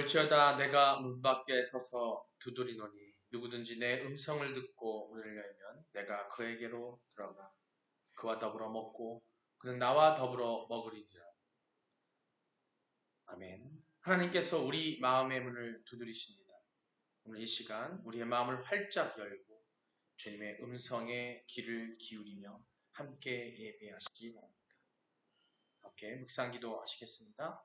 벌지어다 내가 문 밖에 서서 두드리노니 누구든지 내 음성을 듣고 문을 열면 내가 그에게로 들어가 그와 더불어 먹고 그는 나와 더불어 먹으리니라. 아멘. 하나님께서 우리 마음의 문을 두드리십니다. 오늘 이 시간 우리의 마음을 활짝 열고 주님의 음성에 귀를 기울이며 함께 예배하시기 바랍니다. 함께 묵상기도 하시겠습니다.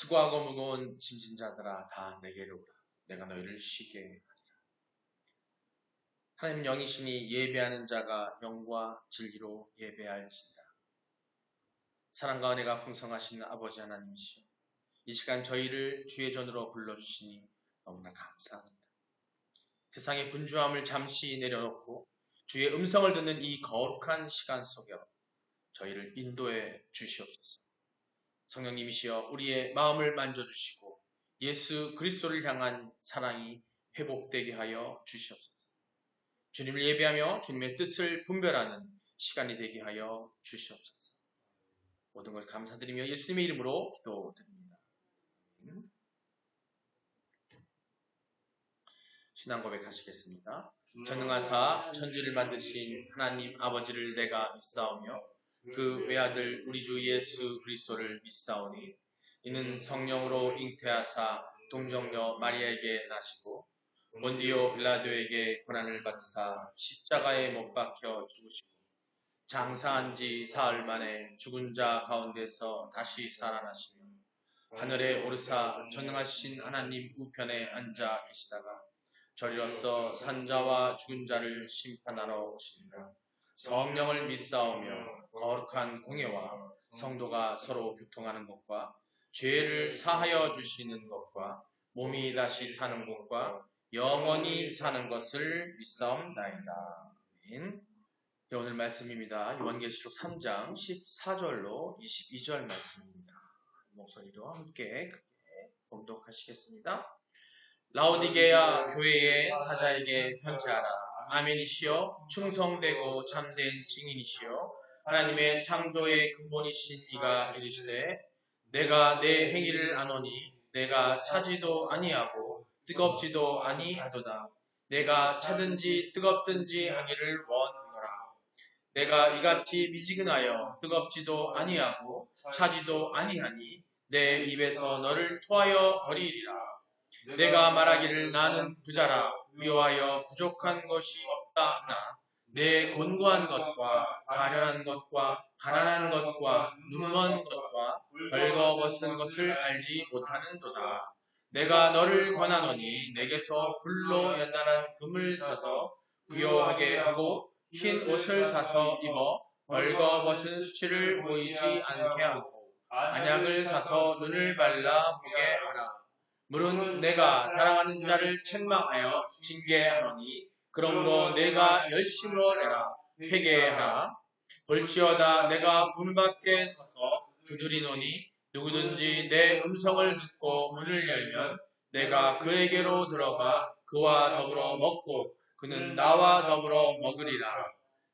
수고하고 무거운 짐진 자들아 다 내게로 오라. 내가 너희를 쉬게 하리라. 하나님 영이시니 예배하는 자가 영과 진리로 예배할지니라. 사랑과 은혜가 풍성하신 아버지 하나님이시여, 이 시간 저희를 주의 전으로 불러주시니 너무나 감사합니다. 세상의 분주함을 잠시 내려놓고 주의 음성을 듣는 이 거룩한 시간 속에 저희를 인도해 주시옵소서. 성령님이시여 우리의 마음을 만져주시고 예수 그리스도를 향한 사랑이 회복되게 하여 주시옵소서. 주님을 예배하며 주님의 뜻을 분별하는 시간이 되게 하여 주시옵소서. 모든 것을 감사드리며 예수님의 이름으로 기도드립니다. 신앙 고백하시겠습니다. 전능하사 천지를 만드신 하나님 아버지를 내가 믿사오며 그 외아들 우리 주 예수 그리스도를 믿사오니 이는 성령으로 잉태하사 동정녀 마리아에게 나시고 본디오 빌라도에게 고난을 받으사 십자가에 못 박혀 죽으시고 장사한 지 사흘 만에 죽은 자 가운데서 다시 살아나시며 하늘에 오르사 전능하신 하나님 우편에 앉아 계시다가 저리로서 산자와 죽은 자를 심판하러 오십니다. 성령을 믿사오며 거룩한 공예와 성도가 서로 교통하는 것과 죄를 사하여 주시는 것과 몸이 다시 사는 것과 영원히 사는 것을 믿사옵나이다. 아멘. 오늘 말씀입니다. 요한계시록 3장 14절로 22절 말씀입니다. 목소리로 함께 크게 봉독하시겠습니다. 라오디게아 교회의 사자에게 편지하라. 아멘이시여 충성되고 참된 증인이시여 하나님의 창조의 근본이신 이가 이르시되 내가 내 행위를 아노니 내가 차지도 아니하고 뜨겁지도 아니하도다. 내가 차든지 뜨겁든지 하기를 원하노라. 내가 이같이 미지근하여 뜨겁지도 아니하고 차지도 아니하니 내 입에서 너를 토하여 버리리라. 내가 말하기를 나는 부자라 부여하여 부족한 것이 없다 하나 내 곤고한 것과 가련한 것과 가난한 것과 눈먼 것과 벌거벗은 것을 알지 못하는도다. 내가 너를 권하노니 내게서 불로 연단한 금을 사서 부여하게 하고 흰 옷을 사서 입어 벌거벗은 수치를 보이지 않게 하고 안약을 사서 눈을 발라 보게 하라. 물은 내가 사랑하는 자를 책망하여 징계하노니 그러므로 내가 열심으로 내라 회개하라. 볼지어다 내가 문 밖에 서서 두드리노니 누구든지 내 음성을 듣고 문을 열면 내가 그에게로 들어가 그와 더불어 먹고 그는 나와 더불어 먹으리라.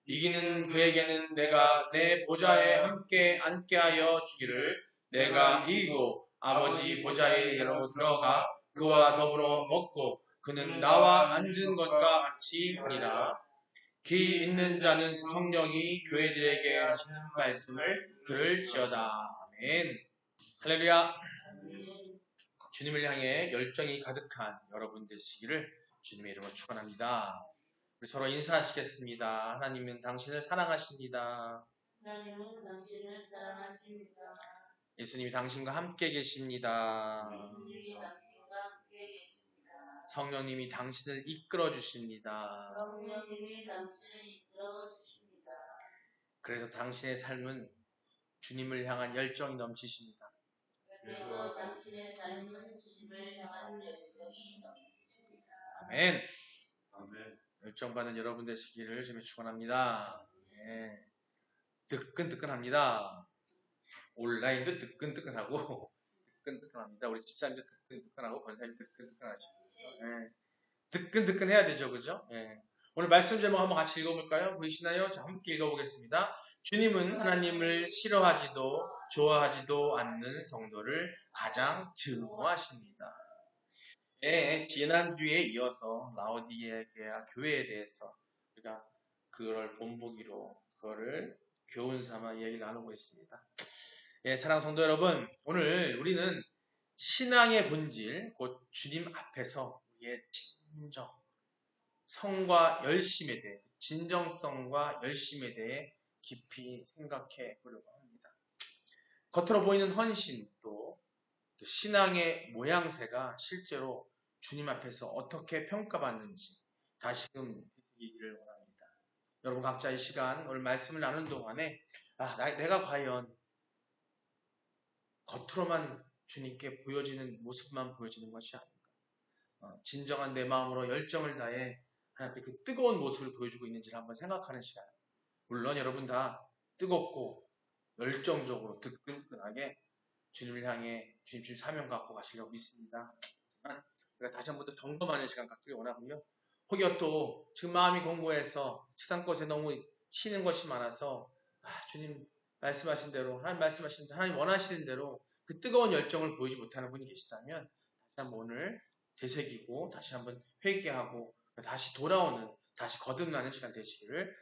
이기는 그에게는 내가 내 보좌에 함께 앉게 하여 주기를 내가 이기고 아버지 보좌에게로 들어가 그와 더불어 먹고 그는 나와 앉은 것과 같이 하리라. 귀 있는 자는 성령이 교회들에게 하시는 말씀을 들을지어다. 아멘. 할렐루야. 주님을 향해 열정이 가득한 여러분 되시기를 주님의 이름으로 축원합니다. 우리 서로 인사하시겠습니다. 하나님은 당신을 사랑하십니다. 하나님은 당신을 사랑하십니다. 예수님이 당신과 함께 계십니다. 예수님이 당신과 함께 계십니다. 성령님이 당신을 이끌어 주십니다. 성령님이 당신을 이끌어 주십니다. 그래서 당신의 삶은 주님을 향한 열정이 넘치십니다. 그래서 당신의 삶은 주님을 향한 열정이 넘치십니다. 아멘. 아멘. 열정받는 여러분 되시기를 주님의 축원합니다. 예. 뜨끈뜨끈합니다. 온라인도 뜨끈뜨끈하고 뜨끈뜨끈합니다. 우리 집사님도 뜨끈뜨끈하고 권사님 뜨끈뜨끈하시고 예. 뜨끈뜨끈해야 되죠, 그죠? 예. 오늘 말씀 제목 한번 같이 읽어볼까요? 보이시나요? 자, 함께 읽어보겠습니다. 주님은 하나님을 싫어하지도 좋아하지도 않는 성도를 가장 증오하십니다. 예, 지난주에 이어서 라오디게아 교회에 대해서 우리가 그걸 본보기로 그거를 교훈 삼아 이야기를 나누고 있습니다. 예, 사랑하는 성도 여러분, 오늘 우리는 신앙의 본질, 곧 주님 앞에서 우리의 진정, 성과 열심에 대해, 진정성과 열심에 대해 깊이 생각해 보려고 합니다. 겉으로 보이는 헌신, 또 신앙의 모양새가 실제로 주님 앞에서 어떻게 평가받는지 다시금 되새기기를 원합니다. 여러분 각자 이 시간 오늘 말씀을 나눈 동안에 내가 과연 겉으로만 주님께 보여지는 모습만 보여지는 것이 아닌가, 진정한 내 마음으로 열정을 다해 하나님 앞에 그 뜨거운 모습을 보여주고 있는지를 한번 생각하는 시간. 물론 여러분 다 뜨겁고 열정적으로 뜨끈뜨끈하게 주님을 향해 주님 사명 갖고 가시려고 믿습니다. 우리가 다시 한 번 더 점검하는 시간 갖기를 원하고요. 혹여 또 지금 마음이 공고해서 세상 것에 너무 치는 것이 많아서 주님 말씀하신 대로, 하나님 원하시는 대로 그 뜨거운 열정을 보이지 못하는 분이 계시다면 다시 한번 오늘 되새기고 다시 한번 회개하고 다시 돌아오는, 다시 거듭나는 시간 되시기를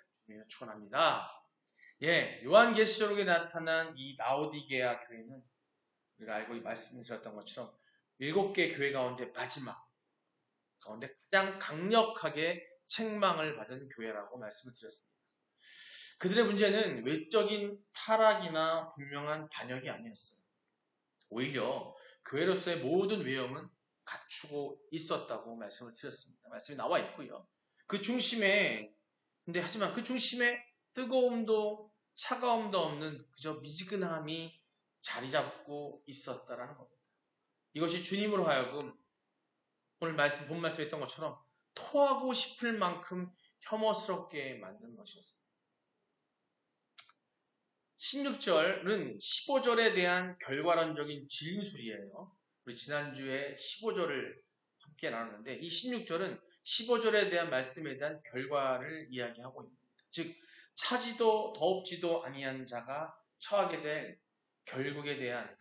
축원합니다. 예, 요한계시록에 나타난 이 라오디게아 교회는 우리가 알고 말씀드렸던 것처럼 7개 교회 가운데 마지막 가운데 가장 강력하게 책망을 받은 교회라고 말씀을 드렸습니다. 그들의 문제는 외적인 타락이나 분명한 반역이 아니었어요. 오히려 교회로서의 모든 외형은 갖추고 있었다고 말씀을 드렸습니다. 말씀이 나와 있고요. 그 중심에, 하지만 그 중심에 뜨거움도 차가움도 없는 그저 미지근함이 자리 잡고 있었다라는 겁니다. 이것이 주님으로 하여금 오늘 본 말씀에 했던 것처럼 토하고 싶을 만큼 혐오스럽게 만든 것이었습니다. 16절은 15절에 대한 결과론적인 진술이에요. 우리 지난주에 15절을 함께 나눴는데 이 16절은 15절에 대한 말씀에 대한 결과를 이야기하고 있습니다. 즉 차지도 더웁지도 아니한 자가 처하게 될 결국에 대한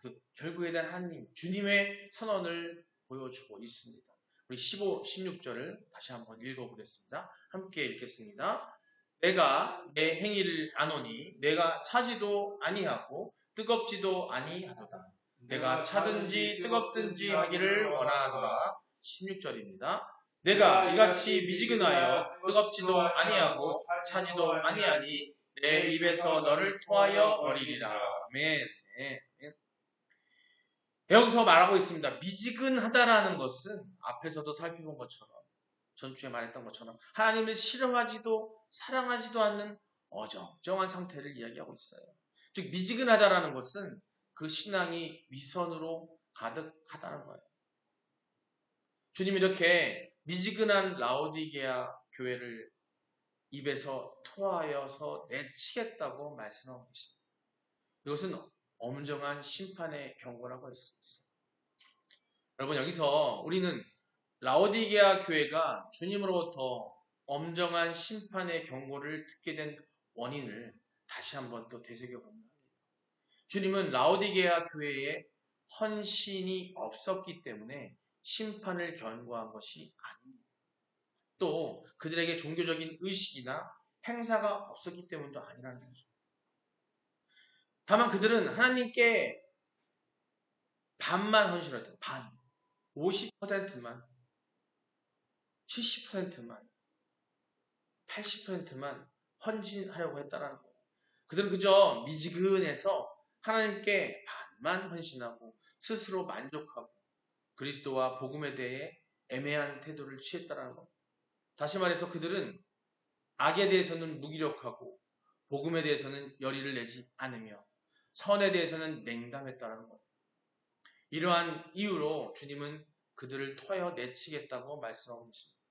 하나님, 주님의 선언을 보여주고 있습니다. 우리 16절을 다시 한번 읽어보겠습니다. 함께 읽겠습니다. 내가 내 행위를 아노니 내가 차지도 아니하고 뜨겁지도 아니하도다. 내가 차든지 뜨겁든지 하기를 원하노라. 16절입니다. 내가 이같이 미지근하여 뜨겁지도 아니하고 차지도 아니하니 내 입에서 너를 토하여 버리리라. 아멘. 여기서 말하고 있습니다. 미지근하다라는 것은 앞에서도 살펴본 것처럼, 전주에 말했던 것처럼 하나님을 싫어하지도 사랑하지도 않는 어정쩡한 상태를 이야기하고 있어요. 즉 미지근하다라는 것은 그 신앙이 위선으로 가득하다는 거예요. 주님이 이렇게 미지근한 라오디게아 교회를 입에서 토하여서 내치겠다고 말씀하고 계십니다. 이것은 엄정한 심판의 경고라고 할 수 있어요. 여러분 여기서 우리는 라오디게아 교회가 주님으로부터 엄정한 심판의 경고를 듣게 된 원인을 다시 한번 또 되새겨봅니다. 주님은 라오디게아 교회에 헌신이 없었기 때문에 심판을 경고한 것이 아닙니다. 또 그들에게 종교적인 의식이나 행사가 없었기 때문도 아니라는 거죠. 다만 그들은 하나님께 반만 헌신했다. 반. 50%만, 70%만, 80%만 헌신하려고 했다는 거예요. 그들은 그저 미지근해서 하나님께 반만 헌신하고 스스로 만족하고 그리스도와 복음에 대해 애매한 태도를 취했다는 겁니다. 다시 말해서 그들은 악에 대해서는 무기력하고 복음에 대해서는 열의를 내지 않으며 선에 대해서는 냉담했다는 겁니다. 이러한 이유로 주님은 그들을 토하여 내치겠다고 말씀하고 계십니다.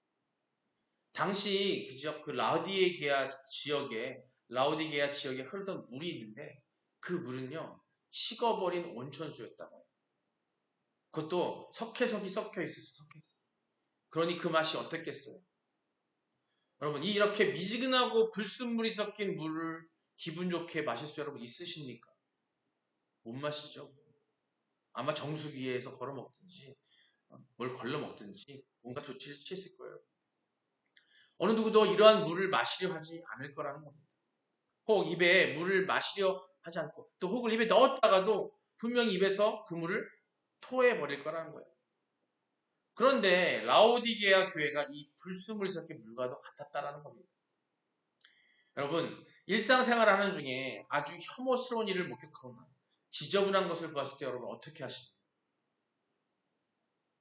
당시 그 라우디게아 지역에 흐르던 물이 있는데 그 물은요 식어버린 온천수였다고 해요. 그것도 석회석이 섞여 있었어요. 석회석. 그러니 그 맛이 어떻겠어요? 여러분 이렇게 미지근하고 불순물이 섞인 물을 기분 좋게 마실 수 여러분 있으십니까? 못 마시죠. 아마 정수기에서 걸어 먹든지 뭘 걸러 먹든지 뭔가 조치를 취했을 거예요. 어느 누구도 이러한 물을 마시려 하지 않을 거라는 겁니다. 혹 입에 물을 마시려 하지 않고 또 혹을 입에 넣었다가도 분명히 입에서 그 물을 토해버릴 거라는 거예요. 그런데 라오디게아 교회가 이 불순물이 섞인 물과도 같았다라는 겁니다. 여러분 일상생활 하는 중에 아주 혐오스러운 일을 목격하거나 지저분한 것을 보았을 때 여러분 어떻게 하십니까?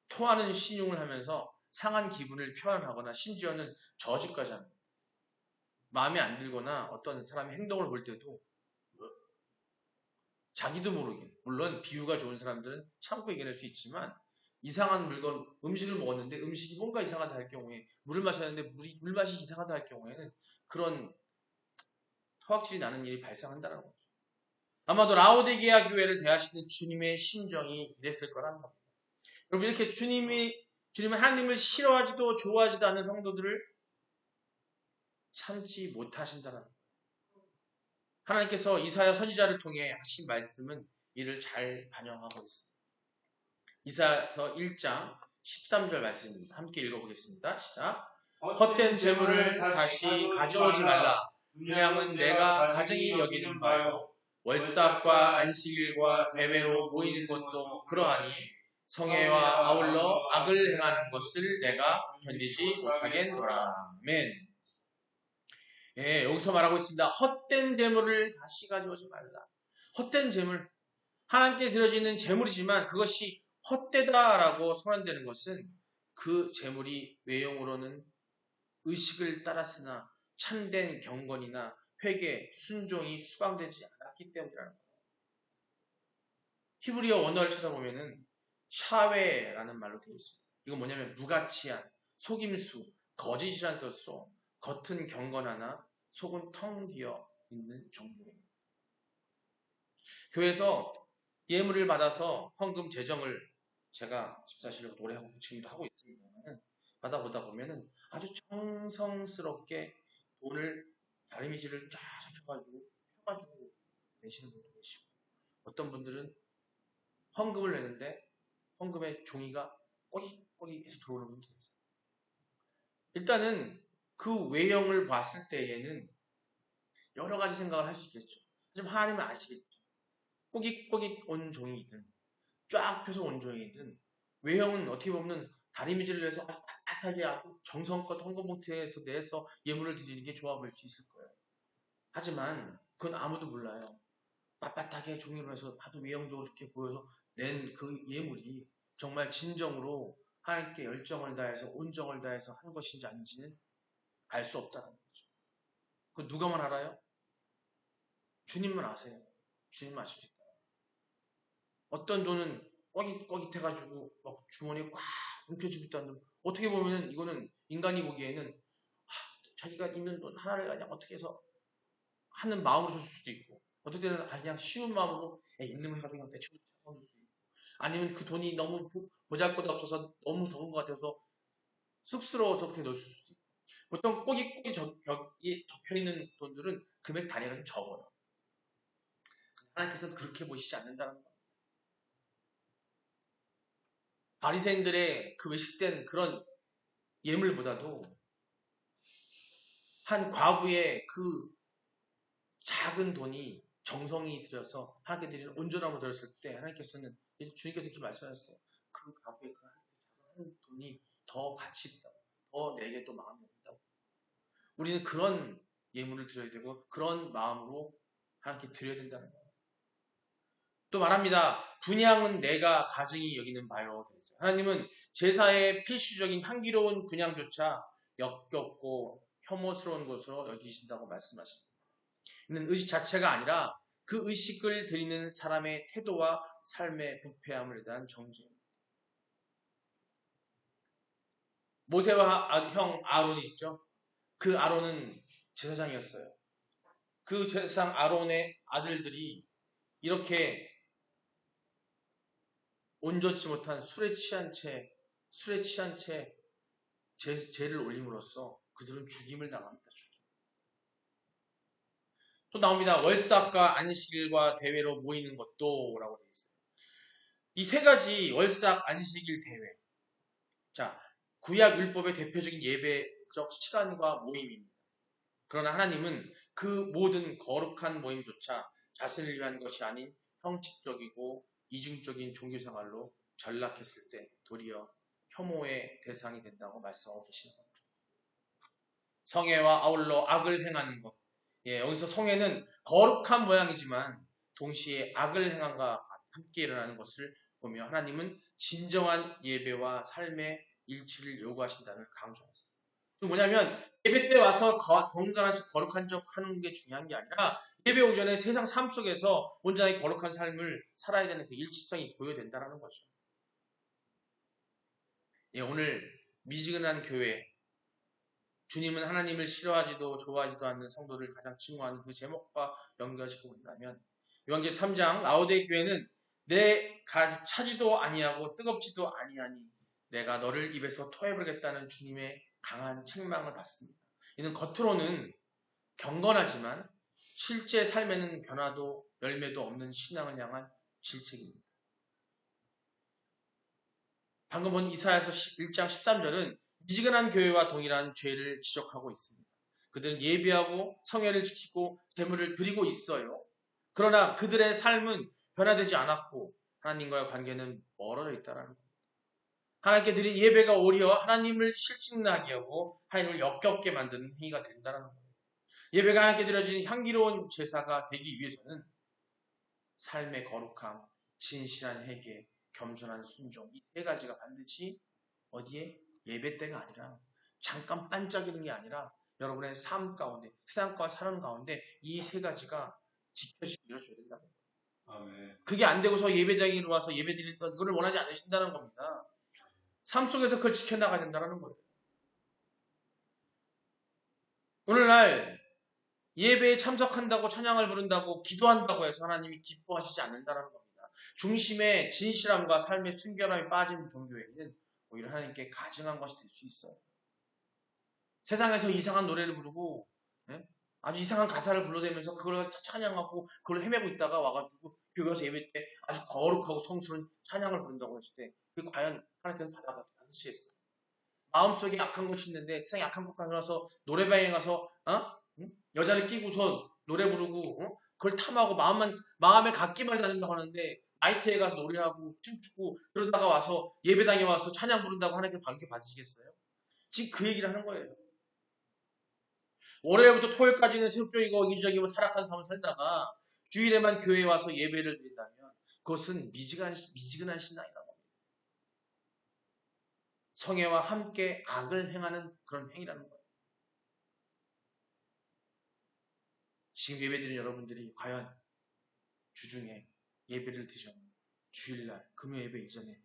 토하는 신용을 하면서 상한 기분을 표현하거나 심지어는 저주까지 합니다. 마음에 안 들거나 어떤 사람의 행동을 볼 때도 자기도 모르게 물론 비유가 좋은 사람들은 참고 이겨낼 수 있지만 이상한 물건 음식을 먹었는데 음식이 뭔가 이상하다 할 경우에 물을 마셨는데 물맛이 이상하다 할 경우에는 그런 토악질이 나는 일이 발생한다는 거죠. 아마도 라오디게아 교회를 대하시는 주님의 심정이 이랬을 거라는 겁니다. 여러분 이렇게 주님은 하나님을 싫어하지도 좋아하지도 않는 성도들을 참지 못하신다는 거예요. 하나님께서 이사야 선지자를 통해 하신 말씀은 이를 잘 반영하고 있습니다. 이사야서 1장 13절 말씀입니다. 함께 읽어보겠습니다. 시작. 헛된 재물을 다시 가져오지 말라. 분양은 내가 가증히 여기는 바요. 월삭과 안식일과 대회로 모이는 것도 그러하니 성회와 아울러 악을 행하는 것을 내가 견디지 못하겠노라. 아멘. 예, 여기서 말하고 있습니다. 헛된 재물을 다시 가져오지 말라. 헛된 재물, 하나님께 드려지는 재물이지만 그것이 헛되다라고 선언되는 것은 그 재물이 외형으로는 의식을 따랐으나 참된 경건이나 회개, 순종이 수강되지 않았기 때문이라는 거예요. 히브리어 원어를 찾아보면은 샤웨라는 말로 되어 있습니다. 이건 뭐냐면 무가치한, 속임수, 거짓이라는 뜻으로 겉은 경건하나 속은 텅 비어 있는 종류입니다. 교회에서 예물을 받아서 헌금 재정을 제가 집사실로 노래하고 지금도 하고 있습니다만 받아보다 보면은 아주 정성스럽게 돈을 다리미질을 쫙 펴가지고 내시는 분도 계시고 어떤 분들은 헌금을 내는데 헌금의 종이가 꼬깃꼬깃해서 들어오는 분도 있어요. 일단은 그 외형을 봤을 때에는 여러 가지 생각을 할 수 있겠죠. 하지만 하나님은 아시겠죠. 꼬깃꼬깃 온 종이든 쫙 펴서 온 종이든 외형은 어떻게 보면 다리미질을 해서 빳빳하게 아주 정성껏 헌금 봉투에서 내서 예물을 드리는 게 좋아 보일 수 있을 거예요. 하지만 그건 아무도 몰라요. 빳빳하게 종이로 해서 아주 외형적으로 좋게 보여서 낸 그 예물이 정말 진정으로 하나님께 열정을 다해서 온정을 다해서 한 것인지 아닌지는 알 수 없다는 거죠. 그 누가만 알아요? 주님만 아세요. 주님만 아실 수 있다. 어떤 돈은 꼬깃꼬깃해가지고 막 주머니에 꽉 움켜쥐고 있다는 돈. 어떻게 보면 이거는 인간이 보기에는 자기가 있는 돈 하나를 그냥 어떻게 해서 하는 마음으로 줄 수도 있고 어떨 때는 그냥 쉬운 마음으로 있는 거 해가지고 그냥 대충 잡아줄 수 있고 아니면 그 돈이 너무 보잘것 없어서 너무 적은 것 같아서 쑥스러워서 그렇게 넣을 수도 있고 보통 꼬깃꼬깃 적혀있는 돈들은 금액 단위가 좀 적어요. 하나님께서는 그렇게 보시지 않는다는 거예요. 바리새인들의 그 외식된 그런 예물보다도 한 과부의 그 작은 돈이 정성이 들여서 하나님께 드리는 온전함을 들었을 때 하나님께서는 주님께서 이렇게 말씀하셨어요. 그 과부의 그 작은 돈이 더 가치 있다고, 더 내게 또 마음이 없다고. 우리는 그런 예물을 드려야 되고 그런 마음으로 하나님께 드려야 된다는 거예요. 또 말합니다. 분향은 내가 가증히 여기는 바요. 하나님은 제사의 필수적인 향기로운 분향조차 역겹고 혐오스러운 것으로 여기신다고 말씀하십니다. 이는 의식 자체가 아니라 그 의식을 드리는 사람의 태도와 삶의 부패함을 대한 정죄입니다. 모세와 형 아론이 있죠. 그 아론은 제사장이었어요. 그 제사장 아론의 아들들이 이렇게 온전치 못한 술에 취한 채 죄를 올림으로써 그들은 죽임을 당합니다. 또 나옵니다. 월삭과 안식일과 대회로 모이는 것도 라고 되어 있어요. 이 세 가지 월삭, 안식일, 대회. 자, 구약 율법의 대표적인 예배적 시간과 모임입니다. 그러나 하나님은 그 모든 거룩한 모임조차 자신을 위한 것이 아닌 형식적이고 이중적인 종교생활로 전락했을 때 도리어 혐오의 대상이 된다고 말씀하고 계시는 겁니다. 성애와 아울러 악을 행하는 것. 여기서 성애는 거룩한 모양이지만 동시에 악을 행함과 함께 일어나는 것을 보며 하나님은 진정한 예배와 삶의 일치를 요구하신다는 걸 강조했어요. 뭐냐면 예배 때 와서 건강한 척 거룩한 척 하는 게 중요한 게 아니라 예배 오기 전에 세상 삶 속에서 온전하게 거룩한 삶을 살아야 되는 그 일치성이 보여된다는 거죠. 오늘 미지근한 교회, 주님은 하나님을 싫어하지도 좋아하지도 않는 성도를 가장 증오하는 그 제목과 연결시키고 본다면 요한계시록 3장 라오디게 교회는 내 차지도 아니하고 뜨겁지도 아니하니 내가 너를 입에서 토해버리겠다는 주님의 강한 책망을 받습니다. 이는 겉으로는 경건하지만 실제 삶에는 변화도 열매도 없는 신앙을 향한 질책입니다. 방금 본 이사야서 1장 13절은 미지근한 교회와 동일한 죄를 지적하고 있습니다. 그들은 예배하고 성회를 지키고 제물을 드리고 있어요. 그러나 그들의 삶은 변화되지 않았고 하나님과의 관계는 멀어져 있다는 겁니다. 하나님께 드린 예배가 오히려 하나님을 실증나게 하고 하나님을 역겹게 만드는 행위가 된다는 겁니다. 예배가 하나님께 드려진 향기로운 제사가 되기 위해서는 삶의 거룩함, 진실한 회개, 겸손한 순종 이 세 가지가 반드시 어디에? 예배 때가 아니라 잠깐 반짝이는 게 아니라 여러분의 삶 가운데 세상과 사는 가운데 이 세 가지가 지켜지고 이루어져야 된다는 거예요. 아멘. 그게 안 되고서 예배장에 와서 예배 드리는 그걸 원하지 않으신다는 겁니다. 삶 속에서 그걸 지켜나가야 된다는 거예요. 오늘날 예배에 참석한다고 찬양을 부른다고 기도한다고 해서 하나님이 기뻐하시지 않는다는 겁니다. 중심에 진실함과 삶의 순결함이 빠진 종교에는 오히려 하나님께 가증한 것이 될 수 있어요. 세상에서 이상한 노래를 부르고 아주 이상한 가사를 불러대면서 그걸 찬양하고 그걸 헤매고 있다가 와가지고 교회 와서 예배 때 아주 거룩하고 성스러운 찬양을 부른다고 했을 때 그게 과연 하나님께서 받으시겠어요? 마음속에 악한 것이 있는데 세상에 악한 것가 나서 노래방에 가서 여자를 끼고서 노래 부르고 그걸 탐하고 마음에 갖기만 다닌다고 하는데 나이트에 가서 노래하고 춤추고 그러다가 와서 예배당에 와서 찬양 부른다고 하나님께 받게 받으시겠어요? 지금 그 얘기를 하는 거예요. 월요일부터 토요일까지는 세속적이고 이주적이고 타락한 삶을 살다가 주일에만 교회에 와서 예배를 드린다면 그것은 미지근한 신앙이라고 합니다. 성애와 함께 악을 행하는 그런 행위라는 거예요. 지금 예배드리는 여러분들이 과연 주중에 예배를 드리잖아요. 주일날, 금요 예배 이전에,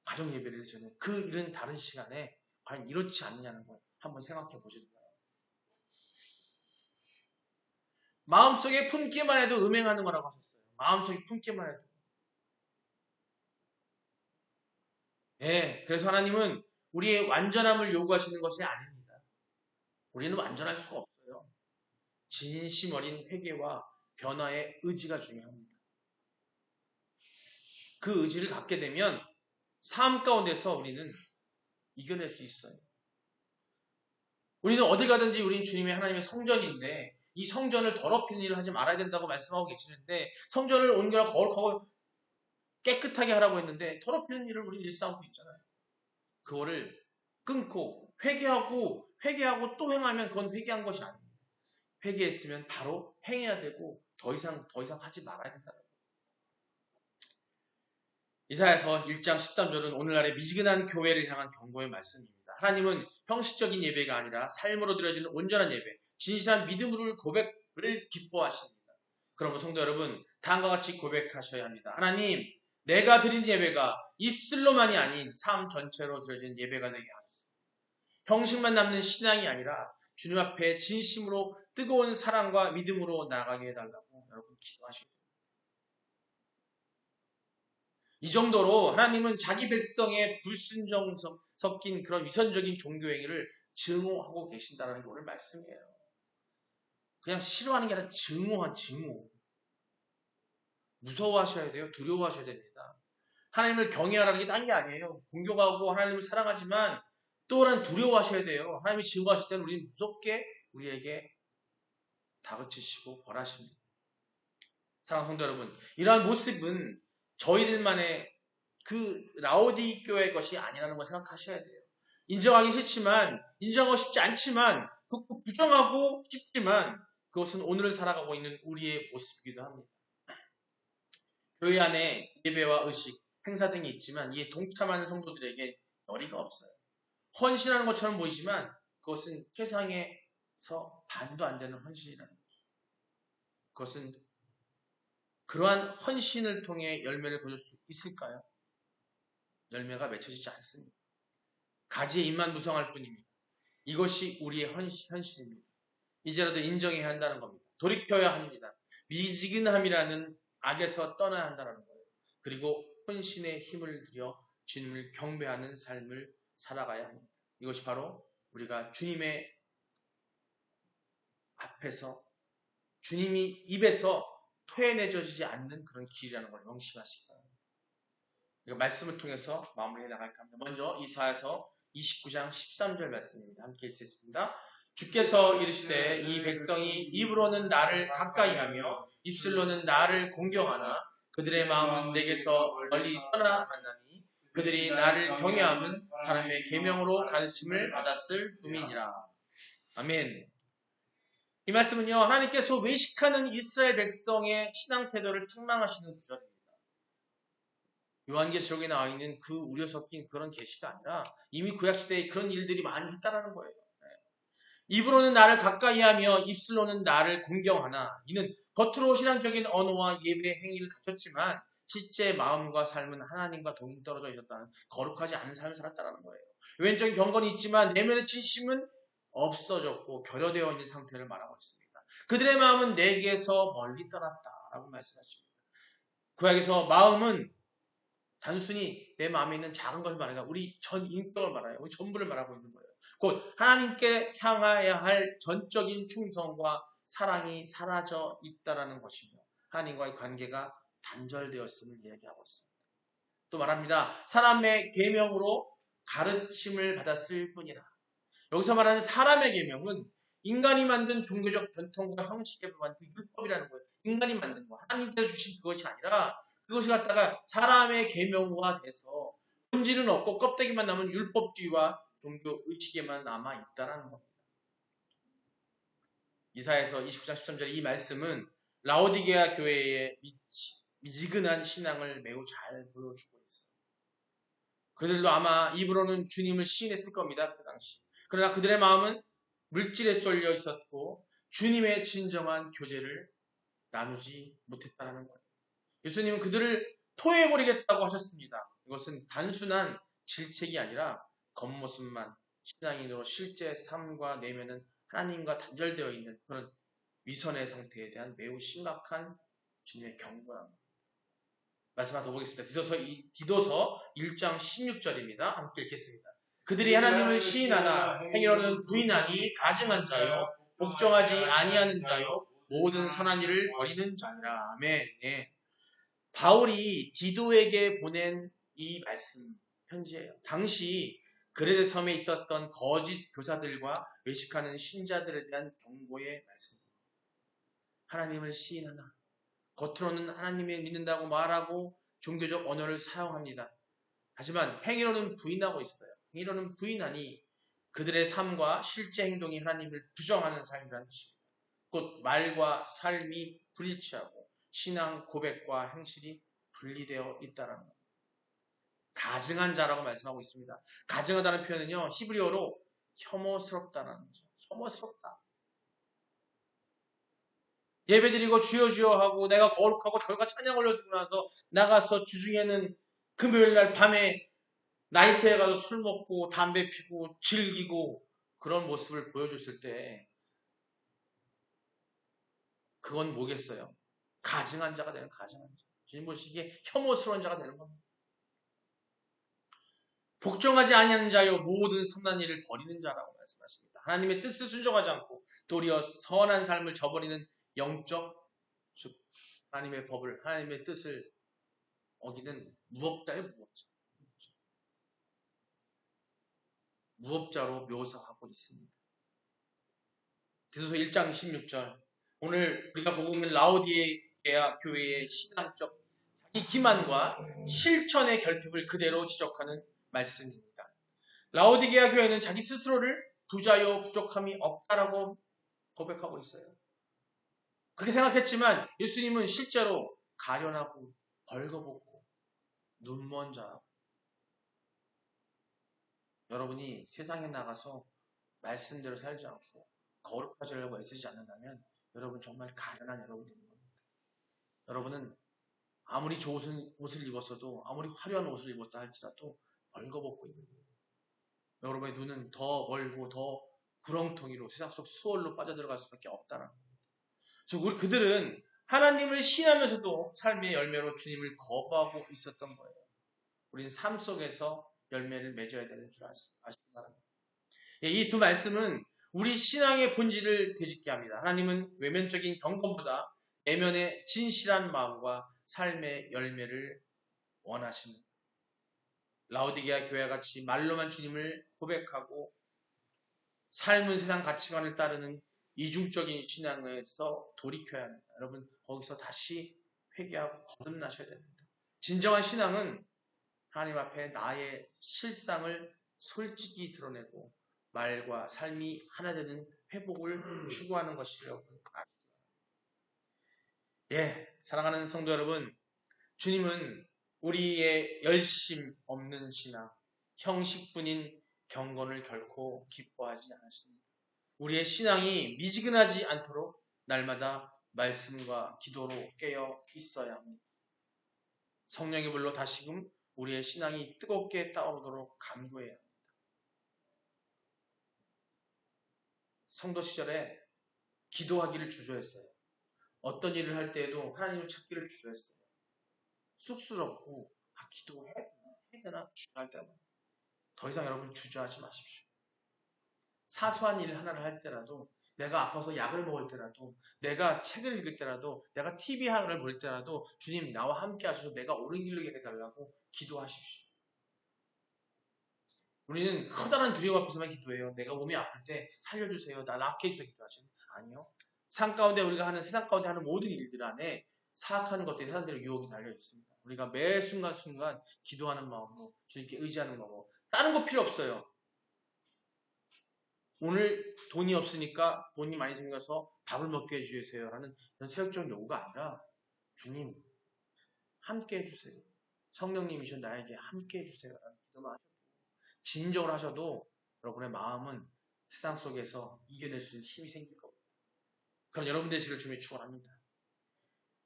가정 예배를 이전에 그 일은 다른 시간에 과연 이렇지 않느냐는 걸 한번 생각해 보셔야 돼요. 마음속에 품기만 해도 음행하는 거라고 하셨어요. 마음속에 품기만 해도. 그래서 하나님은 우리의 완전함을 요구하시는 것이 아닙니다. 우리는 완전할 수가 없어요. 진심 어린 회개와 변화의 의지가 중요합니다. 그 의지를 갖게 되면 삶 가운데서 우리는 이겨낼 수 있어요. 우리는 어딜 가든지 우리는 주님의 하나님의 성전인데 이 성전을 더럽히는 일을 하지 말아야 된다고 말씀하고 계시는데 성전을 온전하고 거룩하고 깨끗하게 하라고 했는데 더럽히는 일을 우리는 일삼고 있잖아요. 그거를 끊고 회개하고 또 행하면 그건 회개한 것이 아닙니다. 회개했으면 바로 행해야 되고 더 이상 하지 말아야 된다. 이사야서 1장 13절은 오늘날의 미지근한 교회를 향한 경고의 말씀입니다. 하나님은 형식적인 예배가 아니라 삶으로 드려지는 온전한 예배, 진실한 믿음을 고백을 기뻐하십니다. 그러므로 성도 여러분, 다음과 같이 고백하셔야 합니다. 하나님, 내가 드린 예배가 입술로만이 아닌 삶 전체로 드려진 예배가 되게 하소서. 형식만 남는 신앙이 아니라 주님 앞에 진심으로 뜨거운 사랑과 믿음으로 나아가게 해달라고 여러분 기도하시고, 이 정도로 하나님은 자기 백성의 불순종 섞인 그런 위선적인 종교 행위를 증오하고 계신다는 게 오늘 말씀이에요. 그냥 싫어하는 게 아니라 증오. 무서워하셔야 돼요. 두려워하셔야 됩니다. 하나님을 경외하라는 게 딴 게 아니에요. 공경하고 하나님을 사랑하지만 또한 두려워하셔야 돼요. 하나님이 증오하실 때는 우리는 무섭게 우리에게 다그치시고 벌하십니다. 사랑하는 성도 여러분, 이러한 모습은 저희들만의 그 라오디교의 것이 아니라는 걸 생각하셔야 돼요. 인정하기 싫지만, 인정하고 싶지 않지만, 부정하고 싶지만 그것은 오늘을 살아가고 있는 우리의 모습이기도 합니다. 교회 안에 예배와 의식, 행사 등이 있지만 이에 동참하는 성도들에게 열의가 없어요. 헌신하는 것처럼 보이지만 그것은 세상에서 반도 안 되는 헌신이라는 거죠. 그것은 그러한 헌신을 통해 열매를 거둘 수 있을까요? 열매가 맺혀지지 않습니다. 가지에 잎만 무성할 뿐입니다. 이것이 우리의 현실입니다. 이제라도 인정해야 한다는 겁니다. 돌이켜야 합니다. 미지근함이라는 악에서 떠나야 한다는 거예요. 그리고 헌신의 힘을 들여 주님을 경배하는 삶을 살아가야 합니다. 이것이 바로 우리가 주님의 앞에서 주님이 입에서 토해내져지지 않는 그런 길이라는 걸 명심하시기 바랍니다. 말씀을 통해서 마무리해 나갈까 합니다. 먼저 이사야서 29장 13절 말씀입니다. 함께 읽겠습니다. 주께서 이르시되 이 백성이 입으로는 나를 가까이하며 입술로는 나를 공경하나 그들의 마음은 내게서 멀리 떠나가나니 그들이 나를 경외함은 사람의 계명으로 가르침을 받았을 뿐이니라. 아멘. 이 말씀은요, 하나님께서 외식하는 이스라엘 백성의 신앙 태도를 책망하시는 구절입니다. 요한계시록에 나와 있는 그 우려 섞인 그런 계시가 아니라 이미 구약시대에 그런 일들이 많이 있다는 거예요. 입으로는 나를 가까이하며 입술로는 나를 공경하나 이는 겉으로 신앙적인 언어와 예배 행위를 갖췄지만 실제 마음과 삶은 하나님과 동떨어져 있었다는, 거룩하지 않은 삶을 살았다는 거예요. 외적인 경건이 있지만 내면의 진심은 없어졌고 결여되어 있는 상태를 말하고 있습니다. 그들의 마음은 내게서 멀리 떠났다라고 말씀하십니다. 구약에서 마음은 단순히 내 마음에 있는 작은 것을 말하는 게 우리 전 인격을 말해요. 우리 전부를 말하고 있는 거예요. 곧 하나님께 향하여야 할 전적인 충성과 사랑이 사라져 있다는 것이며 하나님과의 관계가 단절되었음을 이야기하고 있습니다. 또 말합니다. 사람의 계명으로 가르침을 받았을 뿐이라. 여기서 말하는 사람의 계명은 인간이 만든 종교적 전통과 형식에 관한 그 율법이라는 거예요. 인간이 만든 거. 하나님께서 주신 그것이 아니라 그것이 갖다가 사람의 계명화 돼서 본질은 없고 껍데기만 남은 율법주의와 종교 의식에만 남아있다는 겁니다. 이사야서 29장 13절 이 말씀은 라오디게아 교회의 미지근한 신앙을 매우 잘 보여주고 있어요. 그들도 아마 입으로는 주님을 시인했을 겁니다. 그때 당시. 그러나 그들의 마음은 물질에 쏠려 있었고 주님의 진정한 교제를 나누지 못했다는 거예요. 예수님은 그들을 토해버리겠다고 하셨습니다. 이것은 단순한 질책이 아니라 겉모습만 신앙인으로 실제 삶과 내면은 하나님과 단절되어 있는 그런 위선의 상태에 대한 매우 심각한 주님의 경고랍니다. 말씀 하나 더 보겠습니다. 디도서 1장 16절입니다. 함께 읽겠습니다. 그들이 하나님을 시인하나 행위로는 부인하니 가증한 자요 복종하지 아니하는 자요 모든 선한 일을 버리는 자니라. 아멘. 예. 바울이 디도에게 보낸 이 말씀 편지예요. 당시 그레데 섬에 있었던 거짓 교사들과 외식하는 신자들에 대한 경고의 말씀입니다. 하나님을 시인하나 겉으로는 하나님을 믿는다고 말하고 종교적 언어를 사용합니다. 하지만 행위로는 부인하고 있어요. 행위로는 부인하니 그들의 삶과 실제 행동이 하나님을 부정하는 삶이라는 뜻입니다. 곧 말과 삶이 불일치하고 신앙 고백과 행실이 분리되어 있다는 겁니다. 가증한 자라고 말씀하고 있습니다. 가증하다는 표현은요, 히브리어로 혐오스럽다는 거죠. 혐오스럽다. 예배드리고 주여 주여 하고 내가 거룩하고 결과 찬양 올려드리고 나서 나가서 주중에는 금요일날 밤에 나이트에 가서 술 먹고 담배 피고 즐기고 그런 모습을 보여줬을 때 그건 뭐겠어요? 가증한 자가 되는 가증한 자. 주님 보시기에 혐오스러운 자가 되는 겁니다. 복종하지 아니하는 자요 모든 선한 일을 버리는 자라고 말씀하십니다. 하나님의 뜻을 순종하지 않고 도리어 선한 삶을 저버리는 영적, 즉 하나님의 법을, 하나님의 뜻을 어기는 무법자예요. 무법자. 무법자로 묘사하고 있습니다. 디도서 1장 16절, 오늘 우리가 보고 있는 라오디게아 교회의 신앙적 자기 기만과 실천의 결핍을 그대로 지적하는 말씀입니다. 라오디게아 교회는 자기 스스로를 부자요 부족함이 없다라고 고백하고 있어요. 그렇게 생각했지만 예수님은 실제로 가련하고 벌거벗고 눈먼 자라고. 여러분이 세상에 나가서 말씀대로 살지 않고 거룩하시려고 애쓰지 않는다면 여러분 정말 가련한 여러분이 되는 겁니다. 여러분은 아무리 좋은 옷을 입었어도, 아무리 화려한 옷을 입었다 할지라도 벌거벗고 있는 거예요. 여러분의 눈은 더 멀고 더 구렁텅이로 세상 속 수월로 빠져들어갈 수밖에 없다는 겁니다. 즉 우리 그들은 하나님을 신하면서도 삶의 열매로 주님을 거부하고 있었던 거예요. 우리는 삶 속에서 열매를 맺어야 되는 줄 아시기 바랍니다. 이 두 말씀은 우리 신앙의 본질을 되짚게 합니다. 하나님은 외면적인 경건보다 내면의 진실한 마음과 삶의 열매를 원하십니다. 라오디게아 교회와 같이 말로만 주님을 고백하고 삶은 세상 가치관을 따르는 이중적인 신앙에서 돌이켜야 합니다. 여러분 거기서 다시 회개하고 거듭나셔야 됩니다. 진정한 신앙은 하나님 앞에 나의 실상을 솔직히 드러내고 말과 삶이 하나 되는 회복을 추구하는 것이라고 아십니다. 사랑하는 성도 여러분, 주님은 우리의 열심 없는 신앙, 형식뿐인 경건을 결코 기뻐하지 않으십니다. 우리의 신앙이 미지근하지 않도록 날마다 말씀과 기도로 깨어 있어야 합니다. 성령의 불로 다시금 우리의 신앙이 뜨겁게 따오르도록 간구해야 합니다. 성도 시절에 기도하기를 주저했어요. 어떤 일을 할 때에도 하나님을 찾기를 주저했어요. 쑥스럽고 기도해야 되나 주저할 때마다. 더 이상 여러분 주저하지 마십시오. 사소한 일 하나를 할 때라도, 내가 아파서 약을 먹을 때라도, 내가 책을 읽을 때라도, 내가 TV 하나를 볼 때라도 주님 나와 함께 하셔서 내가 옳은 길로 해달라고 기도하십시오. 우리는 커다란 두려움 앞에서만 기도해요. 내가 몸이 아플 때 살려주세요, 나 낫게 해주세요 기도하시는. 아니요. 삶 가운데 우리가 하는, 세상 가운데 하는 모든 일들 안에 사악한 것들이 사람들의 유혹이 달려 있습니다. 우리가 매 순간순간 기도하는 마음으로 주님께 의지하는 거고, 다른 거 필요 없어요. 오늘 돈이 없으니까 돈이 많이 생겨서 밥을 먹게 해주세요 라는 이런 세욕적인 요구가 아니라, 주님 함께 해주세요, 성령님이셔 나에게 함께 해주세요 라는 기도만 하셔도, 진정을 하셔도 여러분의 마음은 세상 속에서 이겨낼 수 있는 힘이 생길 겁니다. 그런 여러분 되시기를 주님이 축원합니다.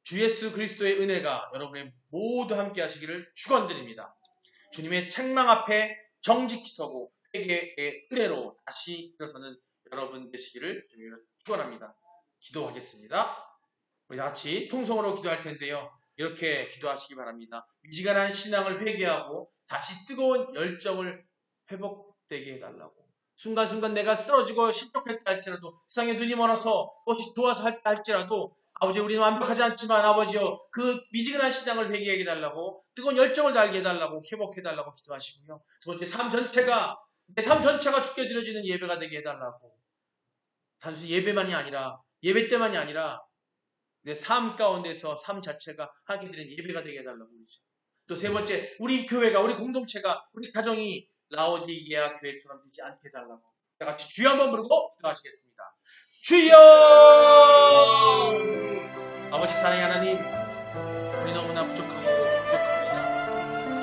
주 예수 그리스도의 은혜가 여러분의 모두 함께 하시기를 축원드립니다. 주님의 책망 앞에 정직히 서고 회개의 은혜로 다시 일어서는 여러분 되시기를 주님이 축원합니다. 기도하겠습니다. 우리 같이 통성으로 기도할 텐데요. 이렇게 기도하시기 바랍니다. 미지근한 신앙을 회개하고 다시 뜨거운 열정을 회복되게 해달라고. 순간순간 내가 쓰러지고 실족했다 할지라도, 세상에 눈이 멀어서 꽃이 좋아서 했다 할지라도, 아버지 우리는 완벽하지 않지만 아버지여 그 미지근한 신앙을 회개하게 해달라고, 뜨거운 열정을 달게 해달라고, 회복해달라고 기도하시고요. 두 번째, 내 삶 전체가 주께 드려지는 예배가 되게 해달라고. 단순히 예배만이 아니라, 예배 때만이 아니라 내 삶 가운데서 삶 자체가 하게 되는 예배가 되게 해달라고. 또 세 번째, 우리 교회가, 우리 공동체가, 우리 가정이 라오디게아 교회처럼 되지 않게 해달라고. 같이 주여 한번 부르고 기도하시겠습니다. 주여! 아버지 사랑의 하나님, 우리 너무나 부족합니다.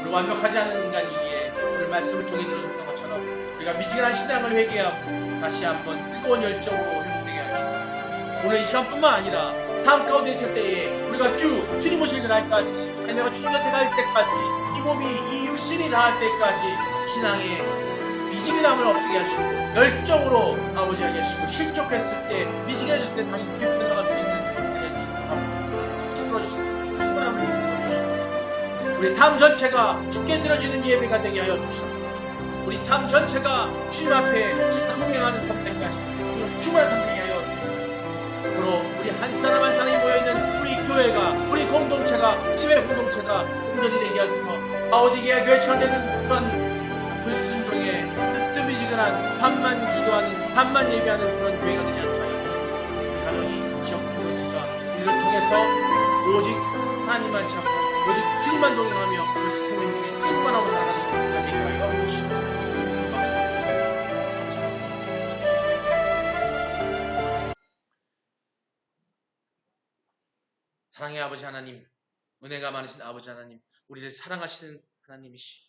우리 완벽하지 않은 인간이기에 오늘 말씀을 통해 들으셨던 것처럼 우리가 미지근한 신앙을 회개하고 다시 한번 뜨거운 열정으로 회복되게 하시옵소서. 오늘 이 시간뿐만 아니라 삶 가운데 있을 때에 우리가 주님 오실 날까지, 아니 내가 주님 곁에 갈 때까지, 이 몸이, 이 육신이 나을 때까지 신앙의 미지근함을 없애게 하시고 열정으로 아버지 하시고 실족했을 때 미지근해졌을 때 다시 깊이 나갈 수 있는 될 수 있도록 아버지 이끌어 주시고 충만함을 이끌어 주시옵소서. 우리 삶 전체가 주께 드려지는 예배가 되게 하여 주시옵소서. 우리 삶 전체가 주님 앞에 진짜 동행하는 삶 되게 하시고 충만한 삶 되게 하여 주시옵소서. 앞으로 우리 한 사람 한 사람이 모여있는 우리 교회가 우리 공동체가 교회 공동체가 온전히 되게 하셔서 라오디게아 교회처럼 되는 그런 불순종의 뜨뜻미지근한 반만 기도하는 반만 예배하는 그런 교회가 되지 않게 하여 주시고 우리 가정이 지역 공동체가 우리를 통해서 오직 하나님만 찾고 오직 주님만 동행하며 우리 생명중에 충만하고 살아가는 교회가 되게 하여 주시고 사랑의 아버지 하나님, 은혜가 많으신 아버지 하나님, 우리를 사랑하시는 하나님이시,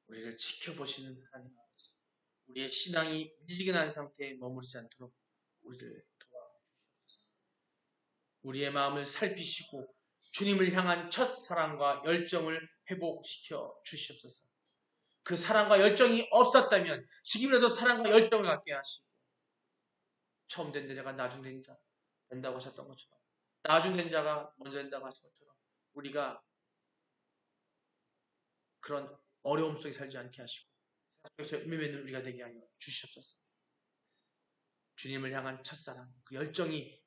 우리를 지켜보시는 하나님 아버지, 우리의 신앙이 미지근한 상태에 머무르지 않도록 우리를 도와주시옵소서. 우리의 마음을 살피시고 주님을 향한 첫 사랑과 열정을 회복시켜 주시옵소서. 그 사랑과 열정이 없었다면 지금이라도 사랑과 열정을 갖게 하시고 처음 된 자가 나중 된 자 된다고 하셨던 것처럼 나중 된 자가 먼저 된다고 하신 것처럼 우리가 그런 어려움 속에 살지 않게 하시고 세상 속에서 의미있는 우리가 되게 하여 주시옵소서. 주님을 향한 첫사랑 그 열정이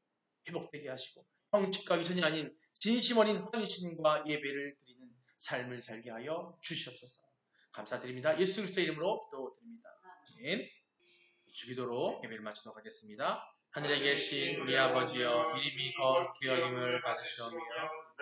회복되게 하시고 형식과 위선이 아닌 진심 어린 헌신과 예배를 드리는 삶을 살게 하여 주시옵소서. 감사드립니다. 예수 그리스도의 이름으로 기도드립니다. 아멘. 주기도로 예배를 마치도록 하겠습니다. 하늘에 계신 우리 아버지여, 이름이 거룩히 여김을 받으시오며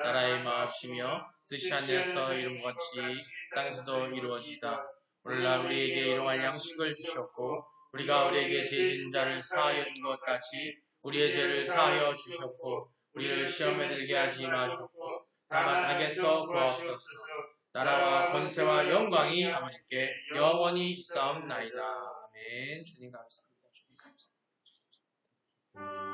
나라의 마옵시며 뜻이 하늘에서 이룬 것 같이 땅에서도 이루어지다. 오늘날 우리에게 일용할 양식을 주셨고 우리가 우리에게 죄 지은 자를 사하여 준 것 같이 우리의 죄를 사하여 주셨고 우리를 시험에 들게 하지 마셨고 다만 악에서 구하옵소서. 나라와 권세와 영광이 아버지께 영원히 있사옵나이다. 아멘. 주님 감사합니다. 주님 감사합니다.